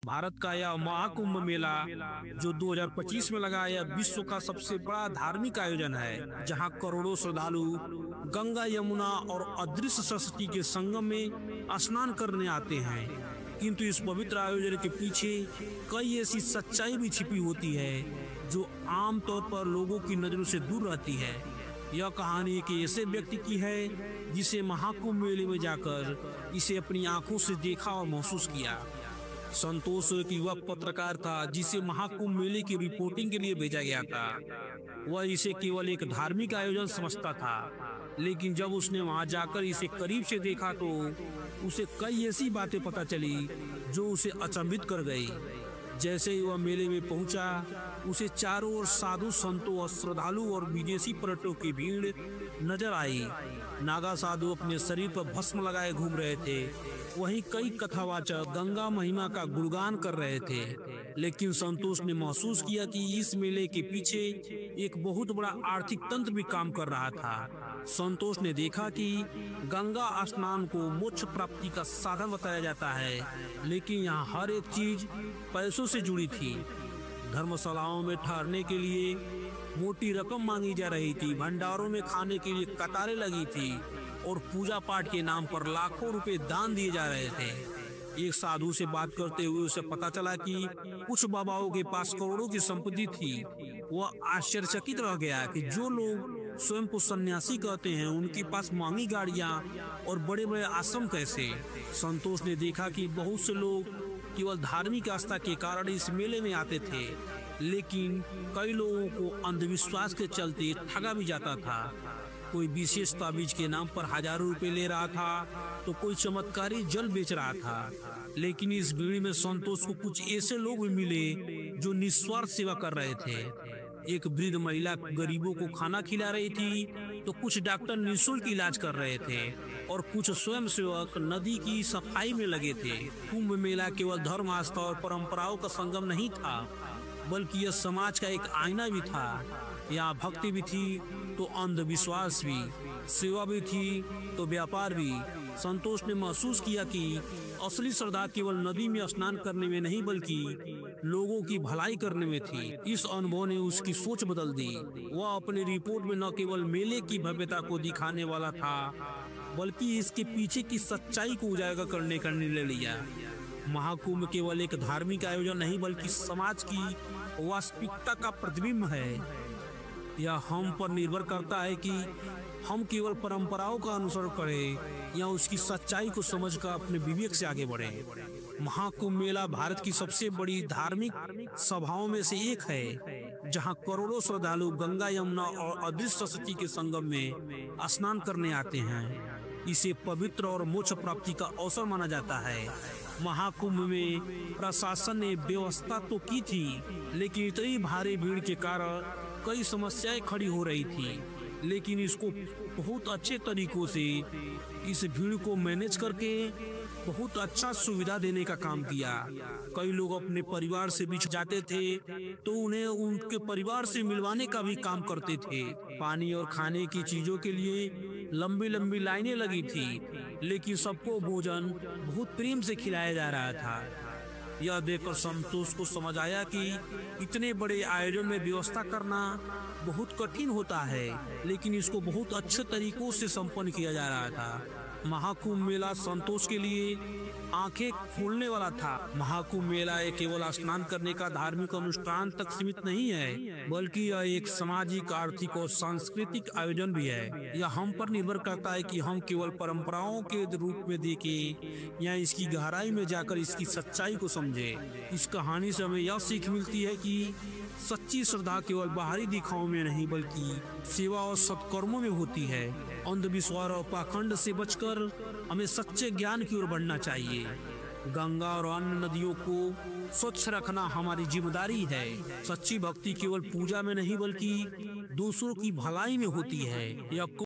भारत का यह महाकुंभ मेला जो 2025 में लगा, यह विश्व का सबसे बड़ा धार्मिक आयोजन है, जहां करोड़ों श्रद्धालु गंगा, यमुना और अदृश्य सरस्वती के संगम में स्नान करने आते हैं। किंतु इस पवित्र आयोजन के पीछे कई ऐसी सच्चाई भी छिपी होती है जो आमतौर पर लोगों की नजरों से दूर रहती है। यह कहानी एक ऐसे व्यक्ति की है जिसे महाकुंभ मेले में जाकर इसे अपनी आंखों से देखा और महसूस किया। संतोष एक युवा पत्रकार था जिसे महाकुंभ मेले की रिपोर्टिंग के लिए भेजा गया था। वह इसे केवल एक धार्मिक आयोजन समझता था, लेकिन जब उसने वहां जाकर इसे करीब से देखा तो उसे कई ऐसी बातें पता चली जो उसे अचंभित कर गई। जैसे ही वह मेले में पहुंचा, उसे चारों ओर साधु संतों, श्रद्धालु और विदेशी पर्यटकों की भीड़ नजर आई। नागा साधु अपने शरीर पर भस्म लगाए घूम रहे थे, वहीं कई कथावाचक गंगा महिमा का गुणगान कर रहे थे। लेकिन संतोष ने महसूस किया कि इस मेले के पीछे एक बहुत बड़ा आर्थिक तंत्र भी काम कर रहा था। संतोष ने देखा कि गंगा स्नान को मोक्ष प्राप्ति का साधन बताया जाता है, लेकिन यहाँ हर एक चीज पैसों से जुड़ी थी। धर्मशालाओं में ठहरने के लिए मोटी रकम मांगी जा रही थी, भंडारों में खाने के लिए कतारें लगी थी और पूजा पाठ के नाम पर लाखों रुपए दान दिए जा रहे थे। एक साधु से बात करते हुए उसे पता चला कि कुछ बाबाओं के पास करोड़ों की संपत्ति थी। वह आश्चर्यचकित रह गया कि जो लोग स्वयं को सन्यासी कहते हैं, उनके पास महंगी गाड़ियां और बड़े बड़े आश्रम कैसे। संतोष ने देखा कि बहुत से लोग केवल धार्मिक आस्था के कारण इस मेले में आते थे, लेकिन कई लोगों को अंधविश्वास के चलते ठगा भी जाता था। कोई विशेष ताबीज के नाम पर हजारों रुपए ले रहा था, तो कोई चमत्कारी जल बेच रहा था। लेकिन इस भीड़ में संतोष को कुछ ऐसे लोग भी मिले जो निस्वार्थ सेवा कर रहे थे। एक वृद्ध महिला गरीबों को खाना खिला रही थी, तो कुछ डॉक्टर निःशुल्क इलाज कर रहे थे और कुछ स्वयंसेवक नदी की सफाई में लगे थे। कुंभ मेला केवल धर्म, आस्था और परंपराओं का संगम नहीं था, बल्कि यह समाज का एक आईना भी था। यहाँ भक्ति भी थी तो अंधविश्वास भी, सेवा भी थी तो व्यापार भी। संतोष ने महसूस किया कि असली श्रद्धा केवल नदी में स्नान करने में नहीं, बल्कि लोगों की भलाई करने में थी। इस अनुभव ने उसकी सोच बदल दी। वह अपनी रिपोर्ट में न केवल मेले की भव्यता को दिखाने वाला था, बल्कि इसके पीछे की सच्चाई को उजागर करने का निर्णय लिया। महाकुंभ केवल एक धार्मिक आयोजन नहीं, बल्कि समाज की वास्तविकता का प्रतिबिंब है। यह हम पर निर्भर करता है कि हम केवल परंपराओं का अनुसरण करें या उसकी सच्चाई को समझकर अपने विवेक से आगे बढ़ें। महाकुंभ मेला भारत की सबसे बड़ी धार्मिक सभाओं में से एक है, जहां करोड़ों श्रद्धालु गंगा, यमुना और अदृश्य सरस्वती के संगम में स्नान करने आते हैं। इसे पवित्र और मोक्ष प्राप्ति का अवसर माना जाता है। महाकुंभ में प्रशासन ने व्यवस्था तो की थी, लेकिन इतनी भारी भीड़ के कारण कई समस्याएं खड़ी हो रही थी। लेकिन इसको बहुत अच्छे तरीकों से इस भीड़ को मैनेज करके बहुत अच्छा सुविधा देने का काम किया। कई लोग अपने परिवार से बिछड़ जाते थे, तो उन्हें उनके परिवार से मिलवाने का भी काम करते थे। पानी और खाने की चीजों के लिए लंबी लंबी लाइनें लगी थी, लेकिन सबको भोजन बहुत प्रेम से खिलाया जा रहा था। यह देखकर संतोष को समझ आया कि इतने बड़े आयोजन में व्यवस्था करना बहुत कठिन होता है, लेकिन इसको बहुत अच्छे तरीकों से संपन्न किया जा रहा था। महाकुंभ मेला संतोष के लिए आंखें खोलने वाला था। महाकुंभ मेला एक केवल स्नान करने का धार्मिक अनुष्ठान तक सीमित नहीं है, बल्कि यह एक सामाजिक, आर्थिक और सांस्कृतिक आयोजन भी है। यह हम पर निर्भर करता है कि हम केवल परंपराओं के रूप में देखें या इसकी गहराई में जाकर इसकी सच्चाई को समझें। इस कहानी से हमें यह सीख मिलती है कि सच्ची श्रद्धा केवल बाहरी दिखावों में नहीं, बल्कि सेवा और सत्कर्मों में होती है। अंधविश्वास और पाखंड से बचकर हमें सच्चे ज्ञान की ओर बढ़ना चाहिए। गंगा और अन्य नदियों को स्वच्छ रखना हमारी जिम्मेदारी है। सच्ची भक्ति केवल पूजा में नहीं, बल्कि दूसरों की भलाई में होती है। यह